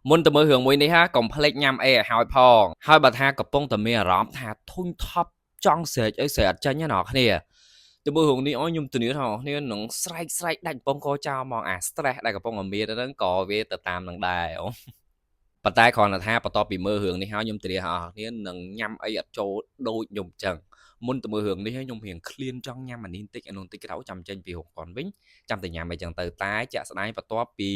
មុនទៅមើលរឿងមួយនេះហាកុំភ្លេចញ៉ាំអីឲ្យហើយផងហើយបើថាកំពុងតែមានអារម្មណ៍ថាធុញថប់ចង់ស្រែកអីស្រែកអត់ចេញណាអ្នកគ្នាទៅមើលរឿងនេះអស់ខ្ញុំធានាថាអ្នកគ្នានឹងស្រែកដាច់កំប៉ុងកចោលមកអា stress ដែលកំពុងតែមានហ្នឹងក៏វាទៅតាមនឹងដែរអូប៉ុន្តែគ្រាន់តែថាបន្ទាប់ពីមើលរឿងនេះហើយខ្ញុំធានាថាអ្នកគ្នានឹងញ៉ាំអីអត់ចូលដូចខ្ញុំចឹងមុនទៅមើលរឿងនេះហើយខ្ញុំរៀងឃ្លានចង់ញ៉ាំអានេះបន្តិចអានោះបន្តិចក្រោយចាំចេញពីរោងកុនវិញចាំតែញ៉ាំអីចឹងទៅតែជាក់ស្ដែងបន្ទាប់ពី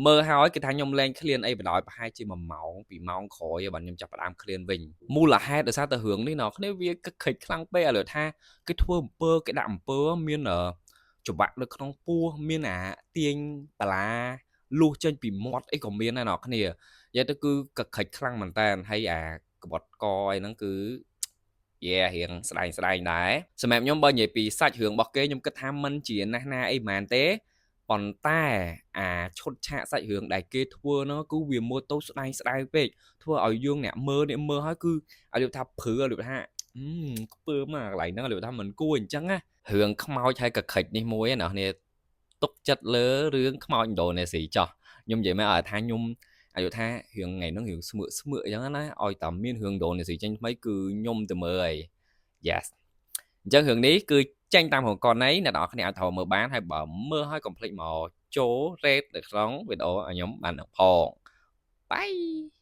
មើលហើយគឺថាខ្ញុំលែងឃ្លានអីបណ្ដោយប្រហែលជា1ម៉ោង2ម៉ោងក្រោយបាទខ្ញុំចាប់ផ្ដើមឃ្លានវិញមូលហេតុដោយសារតែរឿងនេះអ្នកគ្នាវាកឹកខិចខ្លាំងពេកឲ្យលើថាគេធ្វើអំពើគេដាក់អំពើមានច្បាក់នៅក្នុងពោះមានអាទាញបាឡាលុះចេញពីមាត់អីក៏មានដែរអ្នកគ្នានិយាយទៅគឺកឹកខិចខ្លាំងមែនតើហើយអាក្បត់កអីហ្នឹងគឺរៀងស្ដែងដែរសម្រាប់ខ្ញុំបើនិយាយពីសាច់រឿងរបស់គេខ្ញុំគិតថាមិនជាណាស់ណាអីមែនទេប៉ុន្តែអាឈុតឆាកសាច់រឿងដែលគេធ្វើហ្នឹងគឺវាមើលទៅស្ដែងពេកធ្វើឲ្យយើងអ្នកមើលហើយគឺឲ្យនិយាយថាព្រឺឲ្យនិយាយថាខ្ពើមអាកន្លែងហ្នឹងនិយាយថាមិនគួរអញ្ចឹងណារឿងខ្មោចហើយកកិចនេះមួយណាអ្នកទុកចិត្តលើរឿងខ្មោចឥណ្ឌូនេស៊ីចោះខ្ញុំនិយាយមកឲ្យថាខ្ញុំអាយុថារឿងថ្ងៃហ្នឹងរឿងស្មើអញ្ចឹងណាឲ្យតែមានរឿងឥណ្ឌូនេស៊ីចេញថ្មីគឺខ្ញុំទៅមើលហើយ yes អញ្ចឹងរឿងនេះគឺចេញតាមរោងកុននេះអ្នកនរគ្នាអាចទៅមើលបានហើយបើមើលហើយកុំភ្លេចមកចូល rate នៅក្នុងវីដេអូឲ្យខ្ញុំបានផងបាយ